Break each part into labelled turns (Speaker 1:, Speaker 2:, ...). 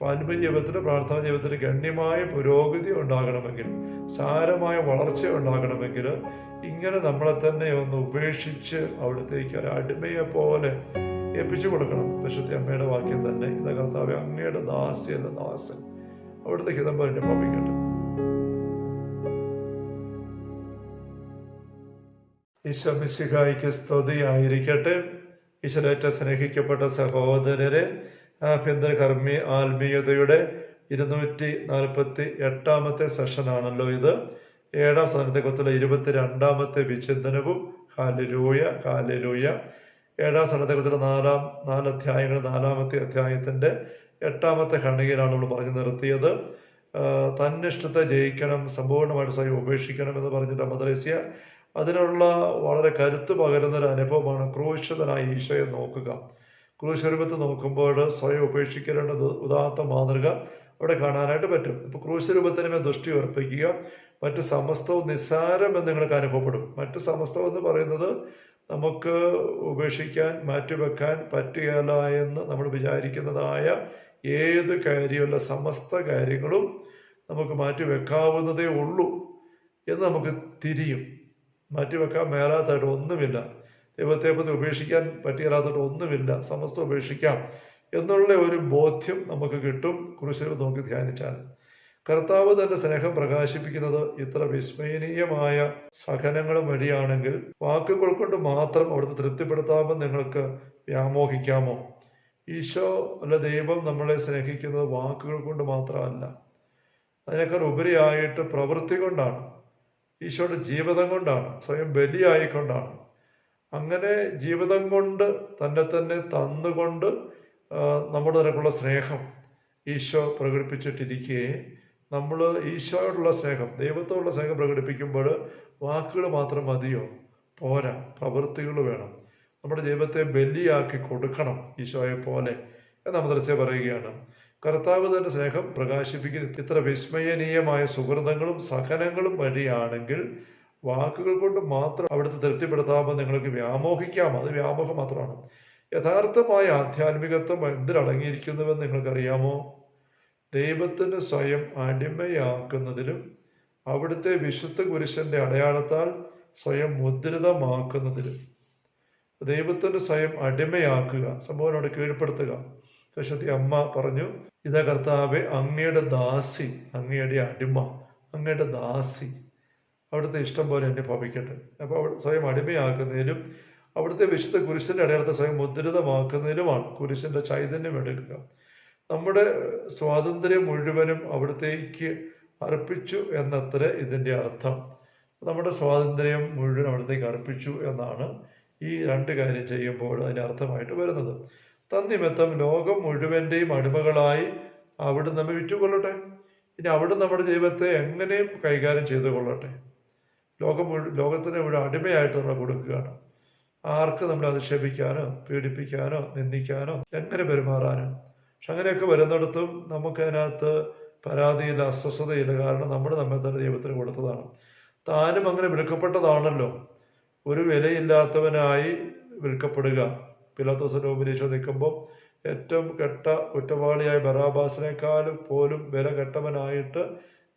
Speaker 1: പാരമ്പര്യ ജീവിതത്തിന്, പ്രാർത്ഥനാ ജീവിതത്തിന് ഗണ്യമായ പുരോഗതി ഉണ്ടാകണമെങ്കിൽ, സാരമായ വളർച്ച ഉണ്ടാകണമെങ്കിൽ, ഇങ്ങനെ നമ്മളെ തന്നെ ഒന്ന് ഉപേക്ഷിച്ച് അവിടത്തേക്ക് ഒരു അടിമയെ പോലെ ഏൽപ്പിച്ചു കൊടുക്കണം. പരിശുദ്ധ അമ്മയുടെ വാക്യം തന്നെ, ഇതാ കർത്താവേ, അങ്ങയുടെ ദാസിയല്ല ദാസൻ, അവിടുത്തെ ഹിതം പോലെ പാപിക്കട്ടെ. ഈശോ മിശിഹായ്ക്ക് സ്തുതിയായിരിക്കട്ടെ. ഈശോയേറ്റ സ്നേഹിക്കപ്പെട്ട സഹോദരരെ, ആഭ്യന്തര കർമ്മി ആത്മീയതയുടെ 248 സെഷനാണല്ലോ ഇത്. 7-ാം സന്ദർഭത്തിലെ 22-ാമത്തെ വിചിന്തനവും. Hallelujah, hallelujah. 7-ാം സന്ദർഭത്തിലെ 4 അധ്യായങ്ങൾ, 4-ാമത്തെ അധ്യായത്തിന്റെ 8-ാമത്തെ ഖണ്ഡികയിലാണ് നമ്മൾ പറഞ്ഞു നിർത്തിയത്. തന്നിഷ്ടത്തെ ജയിക്കണം, സമ്പൂർണ്ണമായിട്ട് സ്വയം ഉപേക്ഷിക്കണം എന്ന് പറഞ്ഞിട്ട് മദ്രസ്യ അതിനുള്ള വളരെ കരുത്ത് പകരുന്നൊരു അനുഭവമാണ് ക്രൂശിതനായ ഈശോയെ നോക്കുക. ക്രൂശരൂപത്തെ നോക്കുമ്പോൾ സ്വയം ഉപേക്ഷിക്കേണ്ട ഉദാത്ത മാതൃക അവിടെ കാണാനായിട്ട് പറ്റും. ഇപ്പോൾ ക്രൂശരൂപത്തിനുമേ ദൃഷ്ടി ഉറപ്പിക്കുക. മറ്റ് സമസ്തവും നിസ്സാരം എന്ന് നിങ്ങൾക്ക് അനുഭവപ്പെടും. മറ്റ് സമസ്തം എന്ന് പറയുന്നത് നമുക്ക് ഉപേക്ഷിക്കാൻ, മാറ്റിവെക്കാൻ പറ്റുകയില്ല എന്ന് നമ്മൾ വിചാരിക്കുന്നതായ ഏത് കാര്യമല്ല, സമസ്ത കാര്യങ്ങളും നമുക്ക് മാറ്റിവെക്കാവുന്നതേ ഉള്ളൂ എന്ന് നമുക്ക് തിരിയും. മാറ്റിവെക്കാൻ മേലാത്തായിട്ട് ഒന്നുമില്ല, ദൈവത്തെ പറ്റി ഉപേക്ഷിക്കാൻ പറ്റിയാലാത്തായിട്ട് ഒന്നുമില്ല, സമസ്തം ഉപേക്ഷിക്കാം എന്നുള്ള ഒരു ബോധ്യം നമുക്ക് കിട്ടും ക്രൂശിൽ നോക്കി ധ്യാനിച്ചാൽ. കർത്താവ് തന്റെ സ്നേഹം പ്രകാശിപ്പിക്കുന്നത് ഇത്ര വിസ്മയനീയമായ സഹനങ്ങളും വഴിയാണെങ്കിൽ വാക്കുകൾ കൊണ്ട് മാത്രം അവിടുത്തെ തൃപ്തിപ്പെടുത്താമെന്ന് നിങ്ങൾക്ക് വ്യാമോഹിക്കാമോ? ഈശോ അല്ല, ദൈവം നമ്മളെ സ്നേഹിക്കുന്നത് വാക്കുകൾ കൊണ്ട് മാത്രമല്ല, അതിനേക്കാൾ ഉപരിയായിട്ട് പ്രവൃത്തി കൊണ്ടാണ്, ഈശോയുടെ ജീവിതം കൊണ്ടാണ്, സ്വയം ബലിയായിക്കൊണ്ടാണ്. അങ്ങനെ ജീവിതം കൊണ്ട് തന്നെ തന്നുകൊണ്ട് നമ്മുടെ നിരക്കുള്ള സ്നേഹം ഈശോ പ്രകടിപ്പിച്ചിട്ടിരിക്കെ, നമ്മൾ ഈശോയോടുള്ള സ്നേഹം, ദൈവത്തോടുള്ള സ്നേഹം പ്രകടിപ്പിക്കുമ്പോൾ വാക്കുകൾ മാത്രം മതിയോ? പോരാ, പ്രവൃത്തികൾ വേണം. നമ്മുടെ ജീവിതത്തെ ബലിയാക്കി കൊടുക്കണം ഈശോയെ പോലെ എന്ന് മദ്രസ്യ പറയുകയാണ്. കർത്താവ് തന്നെ സ്നേഹം പ്രകാശിപ്പിക്കുന്ന ഇത്ര വിസ്മയനീയമായ സുഹൃതങ്ങളും സഹനങ്ങളും വഴിയാണെങ്കിൽ വാക്കുകൾ കൊണ്ട് മാത്രം അവിടുത്തെ തൃപ്തിപ്പെടുത്താമെന്ന് നിങ്ങൾക്ക് വ്യാമോഹിക്കാം. അത് വ്യാമോഹം മാത്രമാണ്. യഥാർത്ഥമായ ആധ്യാത്മികത്വം എന്തിലടങ്ങിയിരിക്കുന്നുവെന്ന് നിങ്ങൾക്കറിയാമോ? ദൈവത്തിന് സ്വയം അടിമയാക്കുന്നതിലും അവിടുത്തെ വിശുദ്ധ കുരിശന്റെ അടയാളത്താൽ സ്വയം മുദ്രിതമാക്കുന്നതിലും. ദൈവത്തിന് സ്വയം അടിമയാക്കുക, സംഭവനോട് കീഴ്പ്പെടുത്തുക. പരിശുദ്ധ അമ്മ പറഞ്ഞു, ഇതാ കർത്താവേ, അങ്ങയുടെ ദാസി, അങ്ങയുടെ അടിമ, അങ്ങയുടെ ദാസി, അവിടുത്തെ ഇഷ്ടം പോലെ എന്നെ ഭവിക്കട്ടെ. അപ്പോൾ അവിടെ സ്വയം അടിമയാക്കുന്നതിലും അവിടുത്തെ വിശുദ്ധ കുരിശിൻ്റെ അടയാളത്തെ സ്വയം മുദ്രിതമാക്കുന്നതിലുമാണ് കുരിശിൻ്റെ ചൈതന്യം എടുക്കുക. നമ്മുടെ സ്വാതന്ത്ര്യം മുഴുവനും അവിടത്തേക്ക് അർപ്പിച്ചു എന്നത്ര ഇതിൻ്റെ അർത്ഥം. നമ്മുടെ സ്വാതന്ത്ര്യം മുഴുവൻ അവിടത്തേക്ക് അർപ്പിച്ചു എന്നാണ് ഈ 2 കാര്യം ചെയ്യുമ്പോൾ അതിൻ്റെ അർത്ഥമായിട്ട് വരുന്നത്. തന്നിമിത്തം ലോകം മുഴുവൻ്റെയും അടിമകളായി അവിടെ നമ്മെ വിറ്റുകൊള്ളട്ടെ. ഇനി അവിടെ നമ്മുടെ ജീവിതത്തെ എങ്ങനെയും കൈകാര്യം ചെയ്തു കൊള്ളട്ടെ. ലോകത്തിന് മുഴുവൻ അടിമയായിട്ട് നമ്മൾ കൊടുക്കുകയാണ്. ആർക്ക് നമ്മളെ അധിക്ഷേപിക്കാനോ പീഡിപ്പിക്കാനോ നിന്ദിക്കാനോ എങ്ങനെ പെരുമാറാനോ. പക്ഷെ അങ്ങനെയൊക്കെ വരുന്നിടത്തും നമുക്കതിനകത്ത് പരാതിയില്ല, അസ്വസ്ഥതയില്ല. കാരണം നമ്മൾ നമ്മെ തന്നെ ദൈവത്തിന് കൊടുത്തതാണ്. താനും അങ്ങനെ വിൽക്കപ്പെട്ടതാണല്ലോ. ഒരു വിലയില്ലാത്തവനായി വിൽക്കപ്പെടുക. പിലാത്തോസിന്റെ മുമ്പിൽ ഈശോ നിൽക്കുമ്പോൾ ഏറ്റവും കെട്ട കുറ്റവാളിയായ ബറാബാസിനേക്കാൾ പോലും വില കെട്ടവനായിട്ട്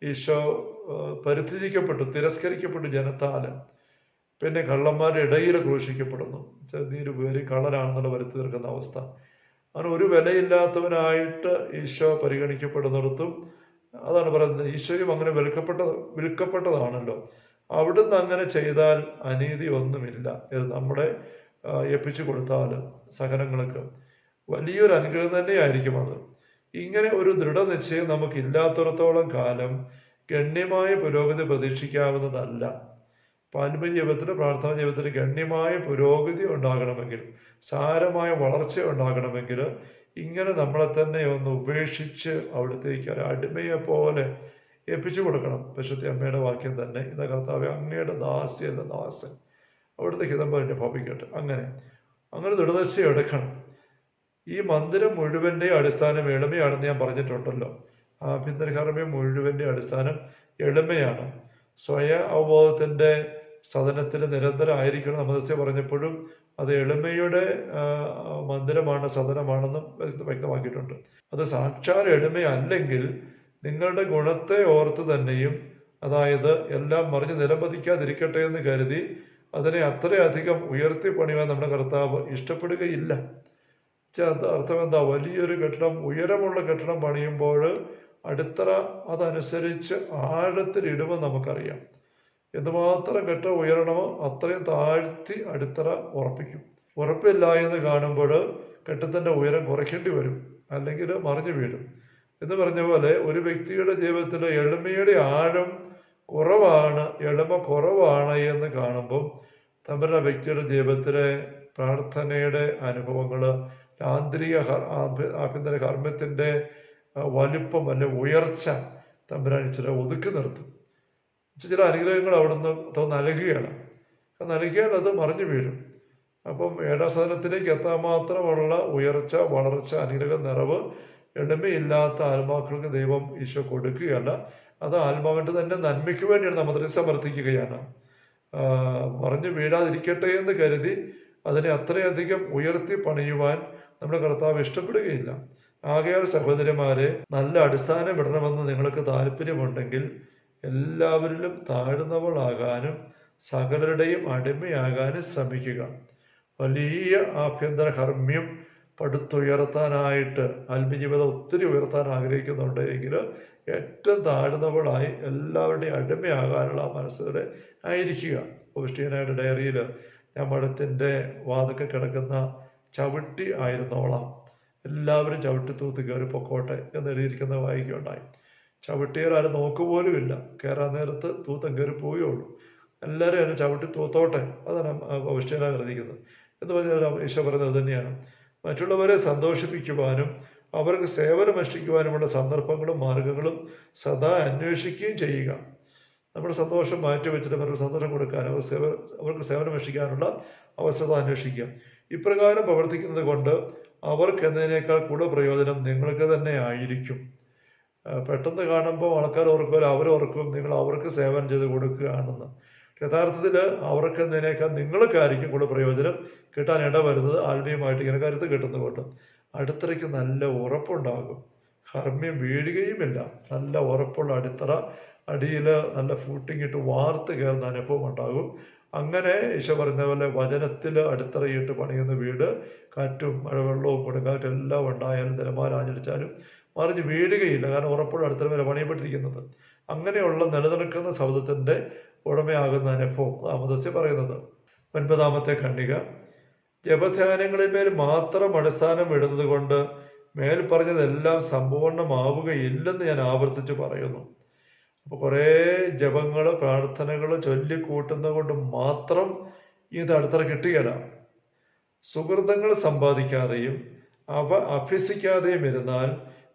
Speaker 1: ഈശോ പരിത്യജിക്കപ്പെട്ടു, തിരസ്കരിക്കപ്പെട്ടു ജനത്താൽ. പിന്നെ കള്ളന്മാരുടെ ഇടയിൽ ക്രൂശിക്കപ്പെടുന്നു. നീര് പേര് കള്ളനാണെന്നുള്ള വരുത്തി തീർക്കുന്ന അവസ്ഥ. അങ്ങനെ ഒരു വിലയില്ലാത്തവനായിട്ട് ഈശോ പരിഗണിക്കപ്പെടുന്നിടത്തും അതാണ് പറയുന്നത്. ഈശോയും അങ്ങനെ വിൽക്കപ്പെട്ടതാണല്ലോ. അവിടുന്ന് അങ്ങനെ ചെയ്താൽ അനീതി ഒന്നുമില്ല. ഇത് നമ്മളെ ഏൽപ്പിച്ചു കൊടുത്താൽ സഹനങ്ങൾക്ക് വലിയൊരു അനുഗ്രഹം തന്നെയായിരിക്കും അത്. ഇങ്ങനെ ഒരു ദൃഢനിശ്ചയം നമുക്കില്ലാത്തിടത്തോളം കാലം ഗണ്യമായ പുരോഗതി പ്രതീക്ഷിക്കാവുന്നതല്ല. പാരമ്പര്യ ജീവിതത്തിന്, പ്രാർത്ഥനാ ജീവിതത്തിന് ഗണ്യമായ പുരോഗതി ഉണ്ടാകണമെങ്കിൽ, സാരമായ വളർച്ച ഉണ്ടാകണമെങ്കിൽ, ഇങ്ങനെ നമ്മളെ തന്നെ ഒന്ന് ഉപേക്ഷിച്ച് അവിടത്തേക്ക് ഒരു അടിമയെ പോലെ ഏൽപ്പിച്ചു കൊടുക്കണം. പരിശുദ്ധ അമ്മയുടെ വാക്യം തന്നെ, ഇതാ കർത്താവേ, അങ്ങയുടെ ദാസിയല്ല ദാസൻ, അവിടുത്തെ ഹിതം പോലെ ഭവിക്കട്ടെ. അങ്ങനെ ദൃഢനിശ്ചയം എടുക്കണം. ഈ മന്ദിരം മുഴുവൻ്റെ അടിസ്ഥാനം എളിമയാണെന്ന് ഞാൻ പറഞ്ഞിട്ടുണ്ടല്ലോ. ആഭ്യന്തര കർമ്മം മുഴുവൻ്റെ അടിസ്ഥാനം എളിമയാണ്. സ്വയ അവബോധത്തിൻ്റെ സദനത്തിൽ നിരന്തരമായിരിക്കണം. മദ്രസ്യ പറഞ്ഞപ്പോഴും അത് എളിമയുടെ മന്ദിരമാണ്, സദനമാണെന്നും വ്യക്തമാക്കിയിട്ടുണ്ട്. അത് സാക്ഷാൽ എളിമയല്ലെങ്കിൽ നിങ്ങളുടെ ഗുണത്തെ ഓർത്ത് തന്നെയും, അതായത് എല്ലാം മറിഞ്ഞ് നിലംപതിക്കാതിരിക്കട്ടെ എന്ന് കരുതി അതിനെ അത്രയധികം ഉയർത്തി പണിയാൻ നമ്മുടെ കർത്താവ് ഇഷ്ടപ്പെടുകയില്ല. അർത്ഥം എന്താ? വലിയൊരു കെട്ടിടം, ഉയരമുള്ള കെട്ടിടം പണിയുമ്പോൾ അടിത്തറ അതനുസരിച്ച് ആഴത്തിലിടുമ്പോൾ നമുക്കറിയാം. എന്തുമാത്രം കെട്ടിടം ഉയരണമോ അത്രയും താഴ്ത്തി അടിത്തറ ഉറപ്പിക്കും. ഉറപ്പില്ല എന്ന് കാണുമ്പോൾ കെട്ടിടത്തിൻ്റെ ഉയരം കുറയ്ക്കേണ്ടി വരും, അല്ലെങ്കിൽ മറിഞ്ഞു വീഴും. എന്ന് പറഞ്ഞ പോലെ ഒരു വ്യക്തിയുടെ ജീവിതത്തിൽ എളിമയുടെ ആഴം കുറവാണ്, എളിമ കുറവാണ് എന്ന് കാണുമ്പം തമ്പുരാൻ വ്യക്തിയുടെ ജീവിതത്തിലെ പ്രാർത്ഥനയുടെ അനുഭവങ്ങൾ, ആന്തരിക ആഭ്യന്തര കർമ്മത്തിൻ്റെ വലിപ്പം അല്ലെ ഉയർച്ച തമ്പുരാൻ ഇച്ചിരി ഒതുക്കി നിർത്തും. ചില അനുഗ്രഹങ്ങൾ അവിടുന്ന് നൽകുകയാണ്. നൽകിയാൽ അത് മറിഞ്ഞു വീഴും. അപ്പം ഏഴാം സദനത്തിലേക്ക് എത്താൻ മാത്രമുള്ള ഉയർച്ച, വളർച്ച, അനുഗ്രഹ നിറവ് എളിമയില്ലാത്ത ആത്മാക്കൾക്ക് ദൈവം ഈശോ കൊടുക്കുകയല്ല. അത് ആത്മാവിൻ്റെ തന്നെ നന്മയ്ക്ക് വേണ്ടിയാണ് നമ്മൾ സമർത്ഥിക്കുകയാണ്. മറിഞ്ഞു വീഴാതിരിക്കട്ടെ എന്ന് കരുതി അതിനെ അത്രയധികം ഉയർത്തി പണിയുവാൻ നമ്മുടെ കർത്താവ് ഇഷ്ടപ്പെടുകയില്ല. ആകയാൽ സഹോദരിമാരെ, നല്ല അടിസ്ഥാനം ഇടണമെന്ന് നിങ്ങൾക്ക് താല്പര്യമുണ്ടെങ്കിൽ എല്ലാവരിലും താഴ്ന്നവളാകാനും സകലരുടെയും അടിമയാകാനും ശ്രമിക്കുക. വലിയ ആഭ്യന്തര കർമ്മ്യം പടുത്തുയർത്താനായിട്ട് ആത്മീയജീവിതം ഒത്തിരി ഉയർത്താൻ ആഗ്രഹിക്കുന്നുണ്ട് എങ്കിൽ ഏറ്റവും താഴ്ന്നവളായി എല്ലാവരുടെയും അടിമയാകാനുള്ള മനസ്സോടെ ആയിരിക്കുക. ക്രിസ്ത്യനായിട്ട് ഡയറിയിൽ ഞാൻ മഠത്തിൻ്റെ വാതൊക്കെ കിടക്കുന്ന ചവിട്ടി ആയിരുന്നോളാം, എല്ലാവരും ചവിട്ടി തൂത്ത് കയറി പൊക്കോട്ടെ എന്ന് എഴുതിയിരിക്കുന്ന വായിക്കുകയുണ്ടായി. ചവിട്ടിയാൽ ആരും നോക്കുപോലുമില്ല, കയറാൻ നേരത്ത് തൂത്തം കയറി പോവുകയുള്ളൂ. എല്ലാവരും അതിനെ ചവിട്ടി തൂത്തോട്ടെ, അതാണ് ക്രിസ്ത്യനായി എഴുതിയിരിക്കുന്നത്. എന്ന് പറഞ്ഞാൽ ഈശോ പറയുന്നത് തന്നെയാണ്. മറ്റുള്ളവരെ സന്തോഷിപ്പിക്കുവാനും അവർക്ക് സേവനമനുഷ്ഠിക്കുവാനുമുള്ള സന്ദർഭങ്ങളും മാർഗങ്ങളും സദാ അന്വേഷിക്കുകയും ചെയ്യുക. നമ്മുടെ സന്തോഷം മാറ്റിവെച്ചിട്ട് അവർക്ക് സന്തോഷം കൊടുക്കാൻ, അവർക്ക് സേവനമനുഷ്ഠിക്കാനുള്ള അവസരം അന്വേഷിക്കുക. ഇപ്രകാരം പ്രവർത്തിക്കുന്നത് കൊണ്ട് അവർക്ക് എന്നതിനേക്കാൾ കൂടുതൽ പ്രയോജനം നിങ്ങൾക്ക് തന്നെ ആയിരിക്കും. പെട്ടെന്ന് കാണുമ്പോൾ ആൾക്കാർ ഓർക്കുമല്ലോ, അവരോർക്കും നിങ്ങൾ അവർക്ക് സേവനം ചെയ്ത് കൊടുക്കുകയാണെന്ന്. യഥാർത്ഥത്തിൽ അവർക്ക് എന്നതിനേക്കാൾ നിങ്ങൾക്കായിരിക്കും കൂടുതൽ പ്രയോജനം കിട്ടാൻ ഇടവരുന്നത്. ആത്മീയമായിട്ട് ഇങ്ങനെ കരുത്ത് കിട്ടുന്നതുകൊണ്ട് അടിത്തറയ്ക്ക് നല്ല ഉറപ്പുണ്ടാകും, കർമ്മ്യം വീഴുകയുമില്ല. നല്ല ഉറപ്പുള്ള അടിത്തറ, അടിയിൽ നല്ല ഫൂട്ടിങ് ഇട്ട് വാർത്ത് കയറുന്ന അനുഭവം ഉണ്ടാകും. അങ്ങനെ ഈശോ പറയുന്ന പോലെ വചനത്തിൽ അടിത്തറയിട്ട് പണിയുന്ന വീട് കാറ്റും മഴവെള്ളവും കൊടുങ്കാറ്റും എല്ലാം ഉണ്ടായാലും തിരമാല ആഞ്ഞടിച്ചാലും മറിഞ്ഞ് വീഴുകയില്ല. കാരണം ഉറപ്പുള്ള അടിത്തറ വരെ പണിയപ്പെട്ടിരിക്കുന്നത്. അങ്ങനെയുള്ള നിലനിൽക്കുന്ന സൗധത്തിൻ്റെ ഉടമയാകുന്ന അനുഭവം അമദസ്യ പറയുന്നത്. 9-ാമത്തെ ഖണ്ഡിക, ജപധ്യാനങ്ങളിന്മേൽ മാത്രം അടിസ്ഥാനം ഇടുന്നത് കൊണ്ട് മേൽ പറഞ്ഞതെല്ലാം സമ്പൂർണ്ണമാവുകയില്ലെന്ന് ഞാൻ ആവർത്തിച്ച് പറയുന്നു. അപ്പോൾ കുറേ ജപങ്ങൾ, പ്രാർത്ഥനകൾ ചൊല്ലിക്കൂട്ടുന്നത് കൊണ്ട് മാത്രം ഇത് അടിത്തറ കിട്ടുകയില്ല. സുഹൃതങ്ങൾ സമ്പാദിക്കാതെയും അവ അഭ്യസിക്കാതെയും ഇരുന്നാൽ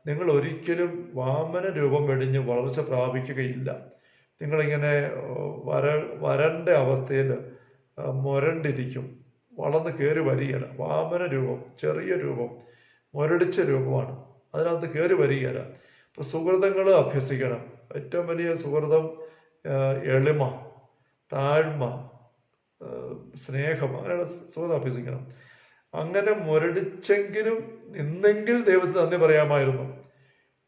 Speaker 1: നിങ്ങൾ ഒരിക്കലും വാമന രൂപം വെടിഞ്ഞ് വളർച്ച പ്രാപിക്കുകയില്ല. നിങ്ങളിങ്ങനെ വരണ്ട അവസ്ഥയിൽ മുരണ്ടിരിക്കും, വളർന്ന് കയറി വരികയില്ല. വാമന രൂപം, ചെറിയ രൂപം, മുരടിച്ച രൂപമാണ്, അതിനകത്ത് കയറി വരികയില്ല. ഇപ്പം സുഹൃതങ്ങൾ അഭ്യസിക്കണം. ഏറ്റവും വലിയ സുഹൃതം എളിമ, താഴ്മ, സ്നേഹം, അങ്ങനെയുള്ള സുഹൃതം അഭ്യസിക്കണം. അങ്ങനെ മുരടിച്ചെങ്കിലും നിന്നെങ്കിൽ ദൈവത്തിന് നന്ദി പറയാമായിരുന്നു.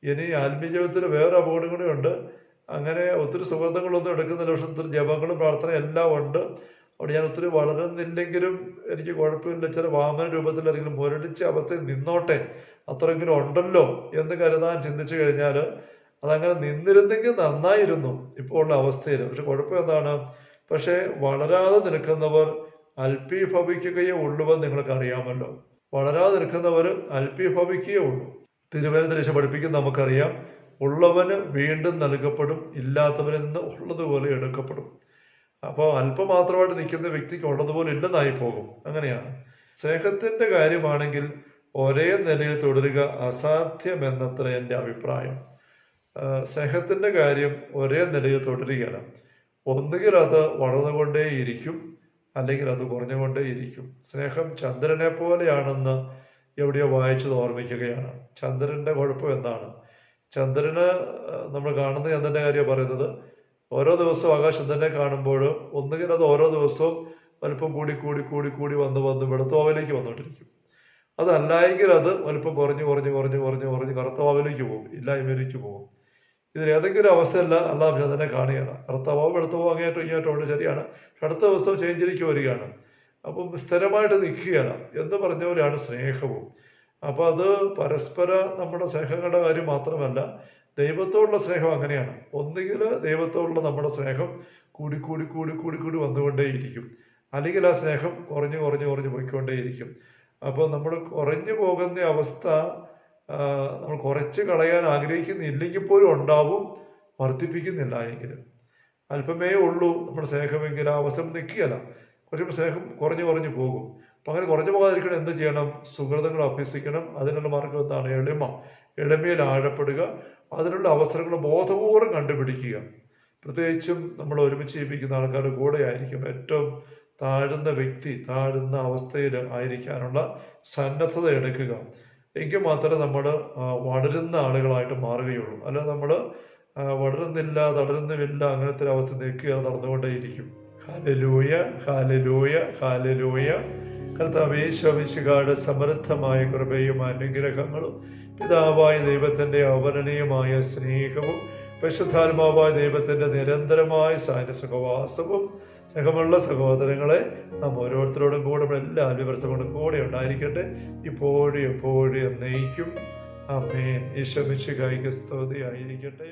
Speaker 1: ഇനി ആത്മീയ ജീവിതത്തിൽ വേറെ അപകടം കൂടെ ഉണ്ട്. അങ്ങനെ ഒത്തിരി സുഹൃത്തുക്കളൊന്നും എടുക്കുന്നില്ല, പക്ഷെ ഒത്തിരി ജപങ്ങളും പ്രാർത്ഥന എല്ലാം ഉണ്ട്. അവിടെ ഞാൻ ഒത്തിരി വളരുന്നില്ലെങ്കിലും എനിക്ക് കുഴപ്പമില്ല, ചില വാമന രൂപത്തിൽ അല്ലെങ്കിൽ മുരടിച്ച അവസ്ഥയിൽ നിന്നോട്ടെ, അത്രയെങ്കിലും ഉണ്ടല്ലോ എന്ന് കരുതാൻ ചിന്തിച്ചു കഴിഞ്ഞാൽ അതങ്ങനെ നിന്നിരുന്നെങ്കിൽ നന്നായിരുന്നു ഇപ്പോൾ ഉള്ള അവസ്ഥയിൽ. പക്ഷെ കുഴപ്പം എന്താണ്? പക്ഷേ വളരാതെ നിൽക്കുന്നവർ അല്പീഭവിക്കുകയേ ഉള്ളുവെന്ന് നിങ്ങൾക്ക് അറിയാമല്ലോ. വളരാതെ നിൽക്കുന്നവർ അല്പീഭവിക്കുകയേ ഉള്ളൂ. തിരുവനന്തപുരം പഠിപ്പിക്കുന്ന നമുക്കറിയാം, ഉള്ളവന് വീണ്ടും നൽകപ്പെടും, ഇല്ലാത്തവരിൽ നിന്ന് ഉള്ളതുപോലെ എടുക്കപ്പെടും. അപ്പോൾ അല്പം മാത്രമായിട്ട് നിൽക്കുന്ന വ്യക്തിക്ക് ഉള്ളതുപോലെ ഇല്ലെന്നായി പോകും. അങ്ങനെയാണ്. സ്നേഹത്തിൻ്റെ കാര്യമാണെങ്കിൽ ഒരേ നിലയിൽ തുടരുക അസാധ്യമെന്നത്ര എൻ്റെ അഭിപ്രായം. സ്നേഹത്തിൻ്റെ കാര്യം ഒരേ നിലയിൽ തുടരുകയല്ല. ഒന്നുകിൽ അത് വളർന്നുകൊണ്ടേയിരിക്കും, അല്ലെങ്കിൽ അത് കുറഞ്ഞുകൊണ്ടേയിരിക്കും. സ്നേഹം ചന്ദ്രനെ പോലെയാണെന്ന് എവിടെയോ വായിച്ചത് ഓർമ്മിക്കുകയാണ്. ചന്ദ്രൻ്റെ കുഴപ്പം എന്താണ്? ചന്ദ്രന്, നമ്മൾ കാണുന്ന ചന്ദ്രൻ്റെ കാര്യമാണ് പറയുന്നത്. ഓരോ ദിവസവും ആകാശം തന്നെ കാണുമ്പോൾ ഒന്നുകിൽ അത് ഓരോ ദിവസവും വലുപ്പം കൂടി കൂടി കൂടി കൂടി വന്ന് വന്ന് വെളുത്തവാവിലേക്ക് വന്നുകൊണ്ടിരിക്കും. അതല്ലെങ്കിൽ അത് വലുപ്പം കുറഞ്ഞ് കുറഞ്ഞ് കുറഞ്ഞ് കുറഞ്ഞ് കുറഞ്ഞ് കറുത്തവാവിലേക്ക് പോകും, ഇല്ലായ്മയിലേക്ക് പോകും. ഇതിലേതെങ്കിലും അവസ്ഥയല്ല അള്ളാഹ് അതിനെ കാണുകയാണ്. കറുത്തവാവ് വെളുത്തവാവ് അങ്ങേറ്റം ഇങ്ങേറ്റം ഉണ്ട്, ശരിയാണ്. പക്ഷെ അടുത്ത ദിവസം ചേഞ്ചിലേക്ക് വരികയാണ്. അപ്പം സ്ഥിരമായിട്ട് നിൽക്കുകയാണ് എന്ന് പറഞ്ഞ പോലെയാണ് സ്നേഹവും. അപ്പം അത് പരസ്പര നമ്മുടെ സ്നേഹങ്ങളുടെ കാര്യം മാത്രമല്ല, ദൈവത്തോടുള്ള സ്നേഹം അങ്ങനെയാണ്. ഒന്നുകിൽ ദൈവത്തോടുള്ള നമ്മുടെ സ്നേഹം കൂടി കൂടി കൂടി കൂടി കൂടി വന്നുകൊണ്ടേയിരിക്കും, അല്ലെങ്കിൽ ആ സ്നേഹം കുറഞ്ഞ് കുറഞ്ഞ് കുറഞ്ഞ് പോയിക്കൊണ്ടേയിരിക്കും. അപ്പോൾ നമ്മൾ കുറഞ്ഞു പോകുന്ന അവസ്ഥ നമ്മൾ കുറച്ച് കളയാൻ ആഗ്രഹിക്കുന്നില്ലെങ്കിൽ പോലും ഉണ്ടാവും, വർദ്ധിപ്പിക്കുന്നില്ല എങ്കിലും. അല്പമേ ഉള്ളൂ നമ്മുടെ സ്നേഹമെങ്കിൽ ആ അവസരം നിൽക്കുകയല്ല, കുറച്ചുകൂടി സ്നേഹം കുറഞ്ഞു കുറഞ്ഞു പോകും. അപ്പം അങ്ങനെ കുറഞ്ഞു പോകാതിരിക്കണം എന്ത് ചെയ്യണം? സുഹൃതങ്ങൾ അഭ്യസിക്കണം. അതിനുള്ള മാർഗം എന്താണ്? എളിമയിൽ ആഴപ്പെടുക, അതിനുള്ള അവസരങ്ങൾ ബോധപൂർവ്വം കണ്ടുപിടിക്കുക. പ്രത്യേകിച്ചും നമ്മൾ ഒരുമിച്ച് ജീവിക്കുന്ന ആൾക്കാരുടെ കൂടെ ആയിരിക്കും ഏറ്റവും താഴ്ന്ന വ്യക്തി താഴ്ന്ന അവസ്ഥയിൽ ആയിരിക്കാനുള്ള സന്നദ്ധത എടുക്കുക. എങ്കിൽ മാത്രമേ നമ്മൾ വളരുന്ന ആളുകളായിട്ട് മാറുകയുള്ളൂ. അല്ല നമ്മൾ വളരുന്നില്ല, തളരുന്നുമില്ല, അങ്ങനത്തെ ഒരു അവസ്ഥ നിൽക്കുക, നടന്നുകൊണ്ടേയിരിക്കും. Hallelujah, hallelujah, hallelujah. കർത്താവേ, ശമിശിഹായുടെ സമൃദ്ധമായ കൃപയും അനുഗ്രഹങ്ങളും പിതാവായ ദൈവത്തിൻ്റെ അവർണനീയമായ സ്നേഹവും പരിശുദ്ധാത്മാവായ ദൈവത്തിൻ്റെ നിരന്തരമായ സഹവാസവും സ്നേഹമുള്ള സഹോദരങ്ങളെ നാം ഓരോരുത്തരോടും കൂടെ എല്ലാ ദിവസങ്ങളും കൂടെ ഉണ്ടായിരിക്കട്ടെ, ഇപ്പോഴും എപ്പോഴും എന്നേക്കും. ആമേൻ. ഈശോ മിശിഹായ്ക്ക് സ്തുതിയായിരിക്കട്ടെ.